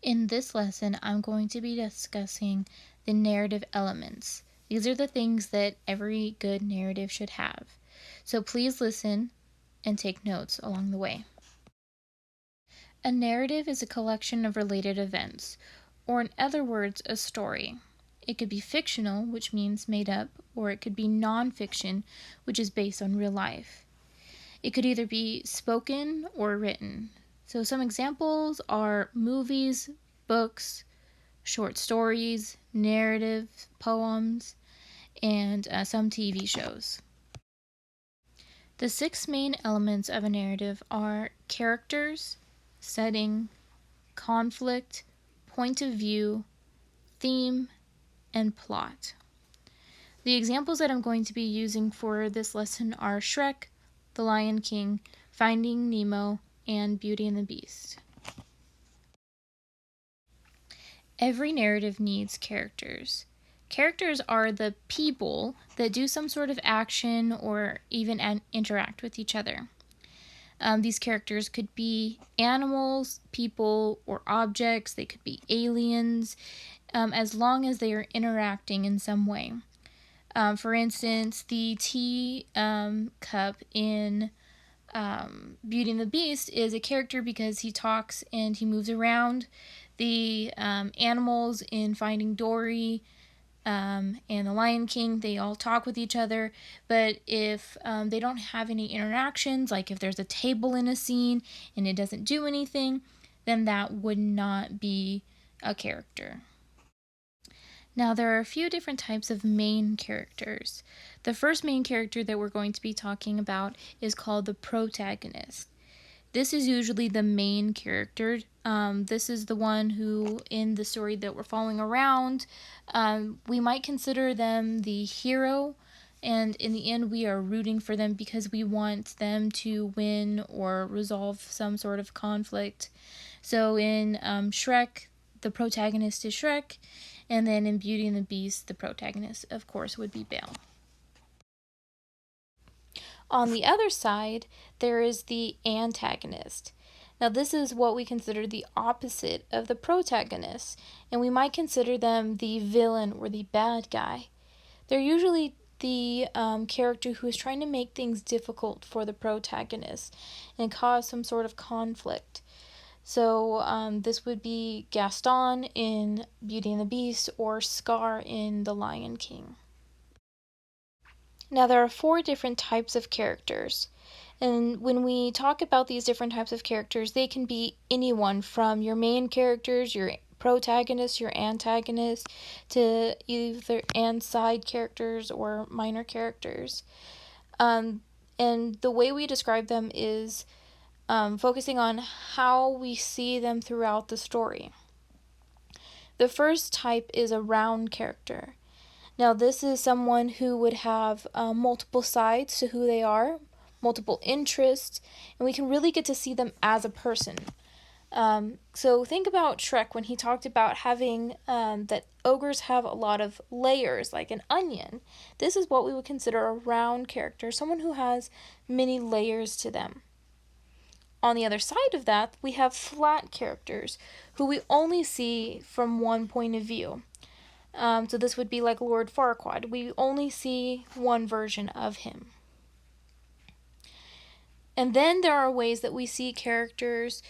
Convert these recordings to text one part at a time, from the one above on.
In this lesson, I'm going to be discussing the narrative elements. These are the things that every good narrative should have. So please listen and take notes along the way. A narrative is a collection of related events, or in other words, a story. It could be fictional, which means made up, or it could be nonfiction, which is based on real life. It could either be spoken or written. So some examples are movies, books, short stories, narrative, poems, and some TV shows. The 6 main elements of a narrative are characters, setting, conflict, point of view, theme, and plot. The examples that I'm going to be using for this lesson are Shrek, The Lion King, Finding Nemo, and Beauty and the Beast. Every narrative needs characters. Characters are the people that do some sort of action or even interact with each other. These characters could be animals, people, or objects. They could be aliens, as long as they are interacting in some way. For instance, the tea cup in Beauty and the Beast is a character because he talks and he moves around. The animals in Finding Dory and The Lion King, they all talk with each other, but if they don't have any interactions, like if there's a table in a scene and it doesn't do anything, then that would not be a character. Now, there are a few different types of main characters. The first main character that we're going to be talking about is called the protagonist. This is usually the main character. This is the one who, in the story that we're following around, we might consider them the hero, and in the end, we are rooting for them because we want them to win or resolve some sort of conflict. So in Shrek, the protagonist is Shrek, and then in Beauty and the Beast, the protagonist, of course, would be Belle. On the other side, there is the antagonist. Now, this is what we consider the opposite of the protagonist, and we might consider them the villain or the bad guy. They're usually the character who is trying to make things difficult for the protagonist and cause some sort of conflict. So this would be Gaston in Beauty and the Beast or Scar in The Lion King. Now, there are 4 different types of characters. And when we talk about these different types of characters, they can be anyone from your main characters, your protagonist, your antagonist, to either and side characters or minor characters. And the way we describe them is focusing on how we see them throughout the story. The first type is a round character. Now, this is someone who would have multiple sides to who they are, multiple interests, and we can really get to see them as a person. So think about Shrek when he talked about having that ogres have a lot of layers, like an onion. This is what we would consider a round character, someone who has many layers to them. On the other side of that, we have flat characters who we only see from one point of view. So this would be like Lord Farquaad. We only see one version of him. And then there are ways that we see characters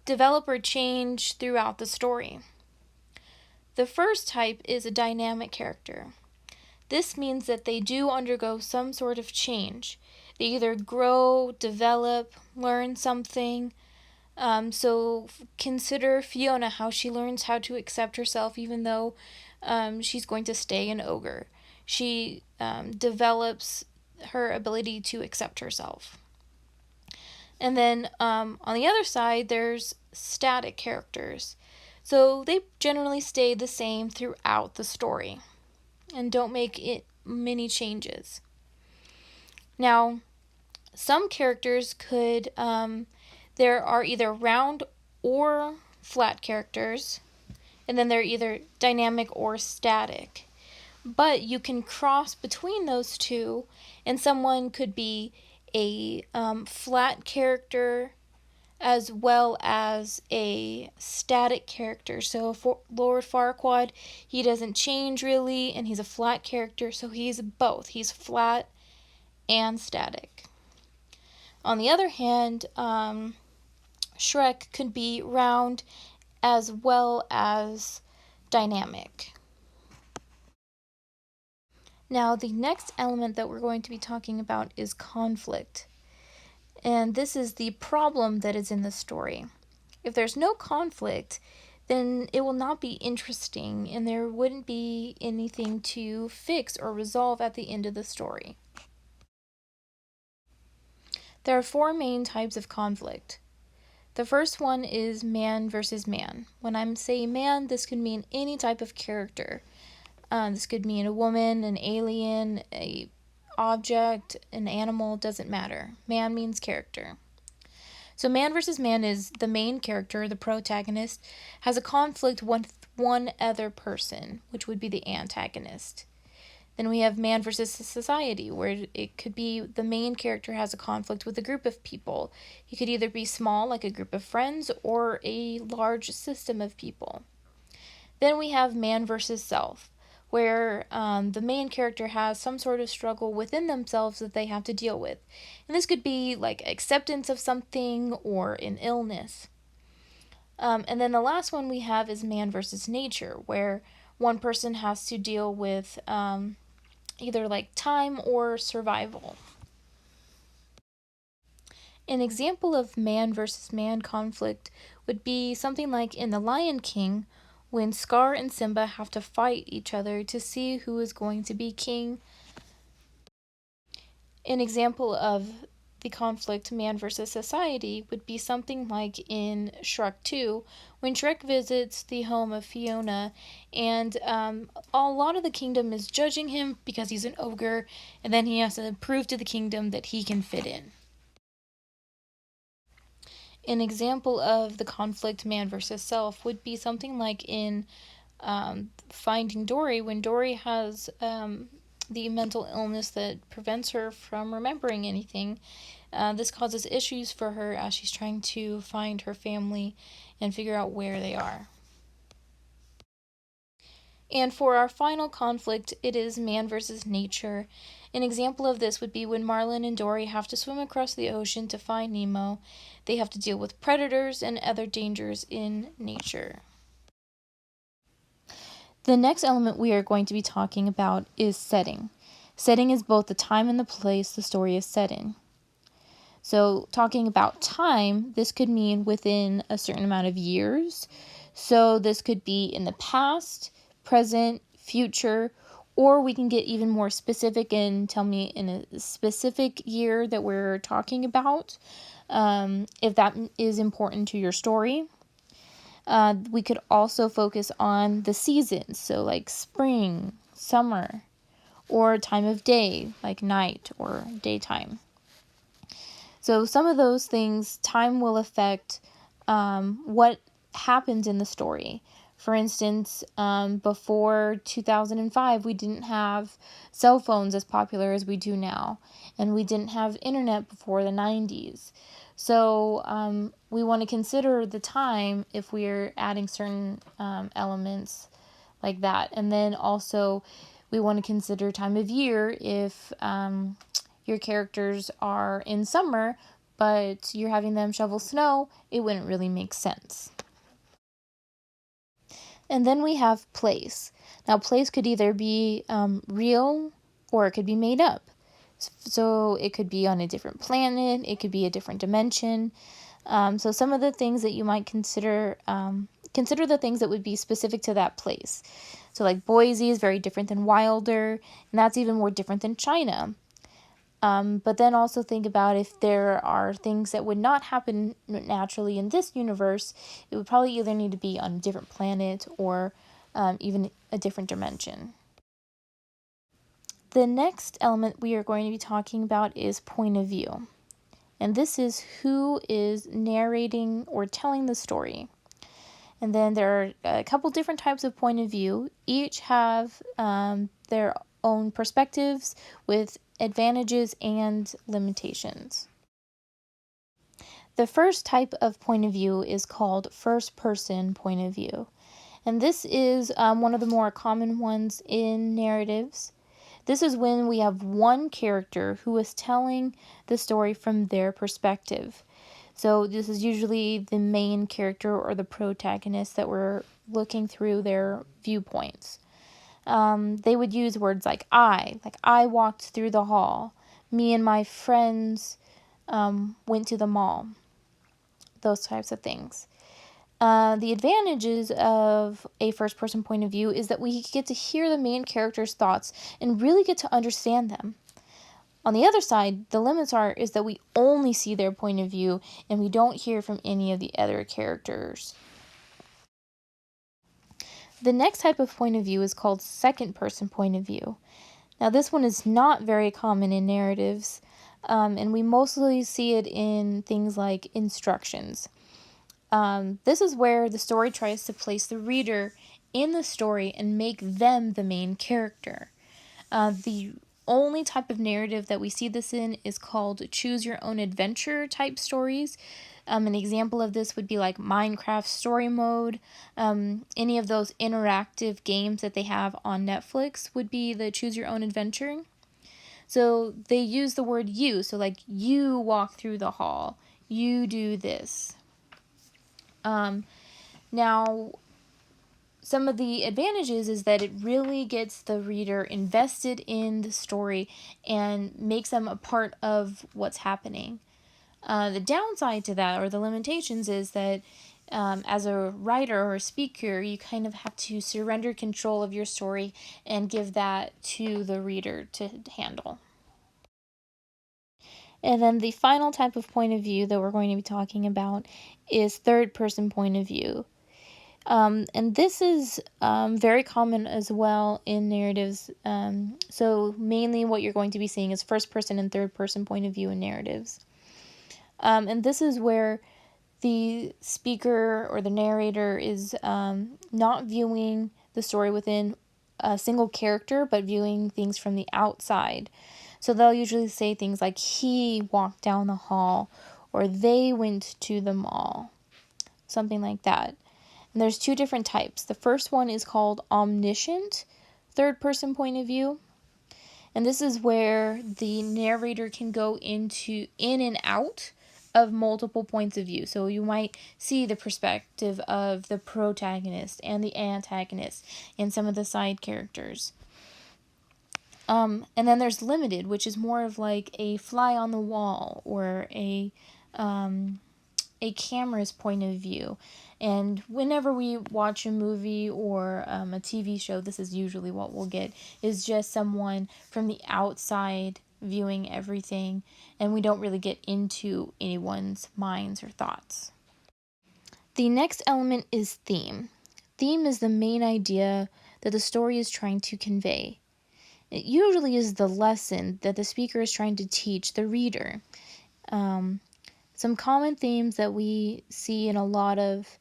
develop or change throughout the story. The first type is a dynamic character. This means that they do undergo some sort of change. They either grow, develop, learn something. So consider Fiona, how she learns how to accept herself even though she's going to stay an ogre. She develops her ability to accept herself. And then on the other side, there's static characters. So they generally stay the same throughout the story and don't make it many changes. Now, some characters could, there are either round or flat characters, and then they're either dynamic or static. But you can cross between those two, and someone could be a flat character as well as a static character. So for Lord Farquaad, he doesn't change really, and he's a flat character, so he's both. He's flat and static. On the other hand, Shrek could be round as well as dynamic. Now, the next element that we're going to be talking about is conflict. And this is the problem that is in the story. If there's no conflict, then it will not be interesting and there wouldn't be anything to fix or resolve at the end of the story. There are four main types of conflict. The first one is man versus man. When I'm saying man, this could mean any type of character. This could mean a woman, an alien, a object, an animal, doesn't matter. Man means character. So man versus man is the main character, the protagonist, has a conflict with one other person, which would be the antagonist. Then we have man versus society, where it could be the main character has a conflict with a group of people. He could either be small, like a group of friends, or a large system of people. Then we have man versus self, where the main character has some sort of struggle within themselves that they have to deal with. And this could be like acceptance of something or an illness. And then the last one we have is man versus nature, where one person has to deal with either like time or survival. An example of man versus man conflict would be something like in The Lion King, when Scar and Simba have to fight each other to see who is going to be king. An example of the conflict man versus society would be something like in Shrek 2, when Shrek visits the home of Fiona, and a lot of the kingdom is judging him because he's an ogre, and then he has to prove to the kingdom that he can fit in. An example of the conflict man versus self would be something like in Finding Dory, when Dory has the mental illness that prevents her from remembering anything. This causes issues for her as she's trying to find her family and figure out where they are. And for our final conflict, it is man versus nature. An example of this would be when Marlin and Dory have to swim across the ocean to find Nemo. They have to deal with predators and other dangers in nature. The next element we are going to be talking about is setting. Setting is both the time and the place the story is set in. So talking about time, this could mean within a certain amount of years. So this could be in the past, present, future, or we can get even more specific and tell me in a specific year that we're talking about, if that is important to your story. We could also focus on the seasons, so like spring, summer, or time of day, like night or daytime. So some of those things, time will affect what happens in the story. For instance, before 2005, we didn't have cell phones as popular as we do now, and we didn't have internet before the 90s. So we want to consider the time if we're adding certain elements like that. And then also we want to consider time of year if your characters are in summer, but you're having them shovel snow, it wouldn't really make sense. And then we have place. Now, place could either be real or it could be made up. So it could be on a different planet, it could be a different dimension. So some of the things that you might consider the things that would be specific to that place. So like Boise is very different than Wilder, and that's even more different than China. But then also think about if there are things that would not happen naturally in this universe, it would probably either need to be on a different planet or even a different dimension. The next element we are going to be talking about is point of view. And this is who is narrating or telling the story. And then there are a couple different types of point of view. Each have their own perspectives with advantages and limitations. The first type of point of view is called first-person point of view. And this is one of the more common ones in narratives. This is when we have one character who is telling the story from their perspective. So this is usually the main character or the protagonist that we're looking through their viewpoints. They would use words like I walked through the hall. Me and my friends went to the mall. Those types of things. The advantages of a first person point of view is that we get to hear the main character's thoughts and really get to understand them. On the other side, the limits is that we only see their point of view and we don't hear from any of the other characters. The next type of point of view is called second person point of view. Now, this one is not very common in narratives, and we mostly see it in things like instructions. This is where the story tries to place the reader in the story and make them the main character. The only type of narrative that we see this in is called choose your own adventure type stories. An example of this would be like Minecraft Story Mode. Any of those interactive games that they have on Netflix would be the choose your own adventure. So they use the word you. So like you walk through the hall. You do this. Now, some of the advantages is that it really gets the reader invested in the story and makes them a part of what's happening. The downside to that, or the limitations, is that as a writer or a speaker, you kind of have to surrender control of your story and give that to the reader to handle. And then the final type of point of view that we're going to be talking about is third person point of view. And this is very common as well in narratives. So mainly what you're going to be seeing is first person and third person point of view in narratives. And this is where the speaker or the narrator is not viewing the story within a single character, but viewing things from the outside. So they'll usually say things like he walked down the hall or they went to the mall, something like that. And there's two different types. The first one is called omniscient third person point of view. And this is where the narrator can go in and out of multiple points of view. So you might see the perspective of the protagonist and the antagonist and some of the side characters. And then there's limited, which is more of like a fly on the wall or a camera's point of view. And whenever we watch a movie or a TV show, this is usually what we'll get, is just someone from the outside viewing everything, and we don't really get into anyone's minds or thoughts. The next element is theme. Theme is the main idea that the story is trying to convey. It usually is the lesson that the speaker is trying to teach the reader. Some common themes that we see in a lot of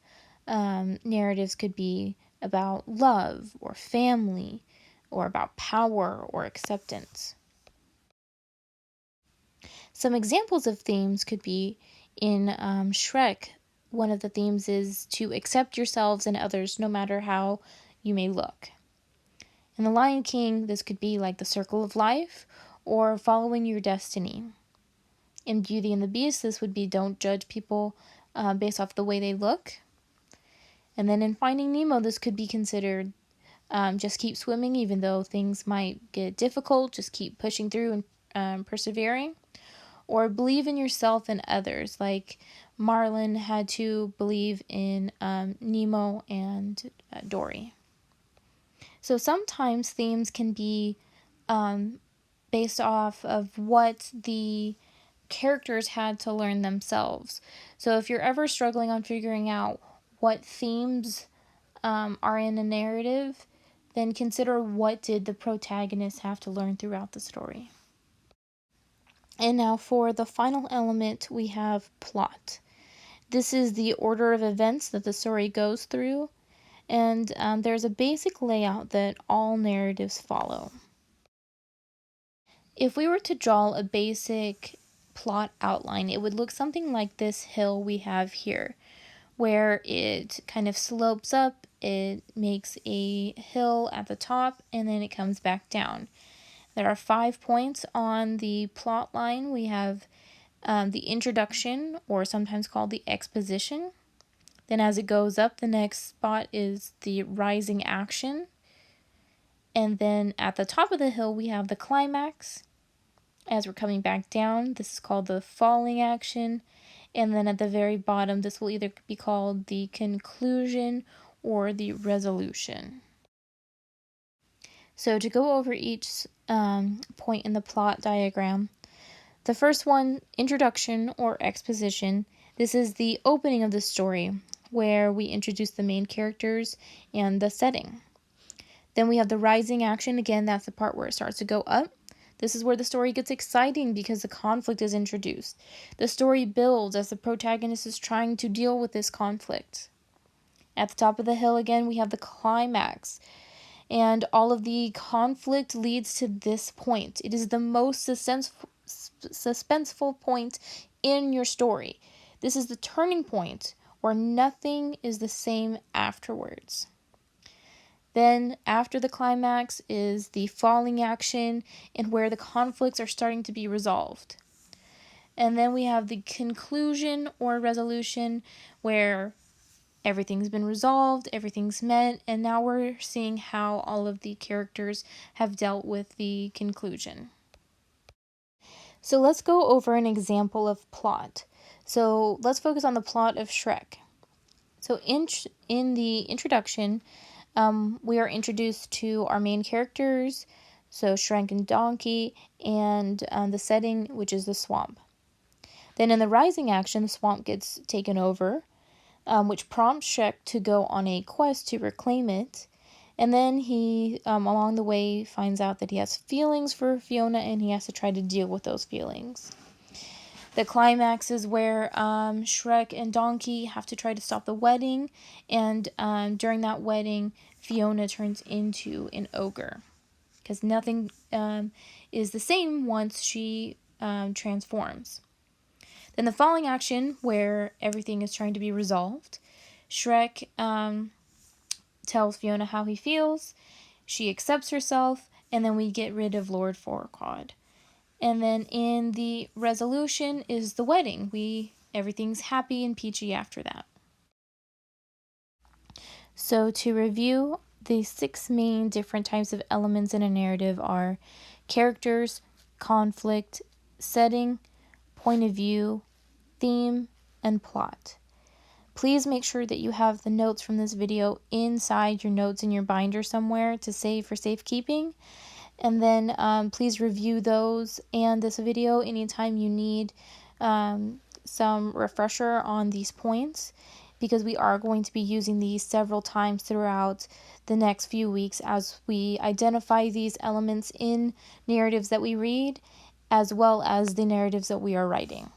narratives could be about love or family or about power or acceptance. Some examples of themes could be in Shrek. One of the themes is to accept yourselves and others no matter how you may look. In The Lion King, this could be like the circle of life or following your destiny. In Beauty and the Beast, this would be don't judge people based off the way they look. And then in Finding Nemo, this could be considered just keep swimming even though things might get difficult, just keep pushing through and persevering. Or believe in yourself and others, like Marlin had to believe in Nemo and Dory. So sometimes themes can be based off of what the characters had to learn themselves. So if you're ever struggling on figuring out what themes are in a narrative, then consider what did the protagonist have to learn throughout the story. And now for the final element, we have plot. This is the order of events that the story goes through, and there's a basic layout that all narratives follow. If we were to draw a basic plot outline, it would look something like this hill we have here, where it kind of slopes up, it makes a hill at the top, and then it comes back down. There are 5 points on the plot line. We have the introduction, or sometimes called the exposition. Then as it goes up, the next spot is the rising action. And then at the top of the hill, we have the climax. As we're coming back down, this is called the falling action. And then at the very bottom, this will either be called the conclusion or the resolution. So to go over each point in the plot diagram, the first one, introduction or exposition, this is the opening of the story, where we introduce the main characters and the setting. Then we have the rising action. Again, that's the part where it starts to go up. This is where the story gets exciting because the conflict is introduced. The story builds as the protagonist is trying to deal with this conflict. At the top of the hill, again, we have the climax. And all of the conflict leads to this point. It is the most suspenseful point in your story. This is the turning point where nothing is the same afterwards. Then after the climax is the falling action, and where the conflicts are starting to be resolved. And then we have the conclusion or resolution, where everything's been resolved, everything's met, and now we're seeing how all of the characters have dealt with the conclusion. So let's go over an example of plot. So let's focus on the plot of Shrek. So in the introduction, we are introduced to our main characters, so Shrek and Donkey, and the setting, which is the swamp. Then in the rising action, the swamp gets taken over, which prompts Shrek to go on a quest to reclaim it. And then he, along the way, finds out that he has feelings for Fiona, and he has to try to deal with those feelings. The climax is where Shrek and Donkey have to try to stop the wedding, and during that wedding, Fiona turns into an ogre, because nothing is the same once she transforms. Then the falling action, where everything is trying to be resolved. Shrek tells Fiona how he feels, she accepts herself, and then we get rid of Lord Farquaad. And then in the resolution is the wedding. Everything's happy and peachy after that. So to review, the 6 main different types of elements in a narrative are characters, conflict, setting, point of view, theme, and plot. Please make sure that you have the notes from this video inside your notes in your binder somewhere to save for safekeeping. And then please review those and this video anytime you need some refresher on these points, because we are going to be using these several times throughout the next few weeks as we identify these elements in narratives that we read, as well as the narratives that we are writing.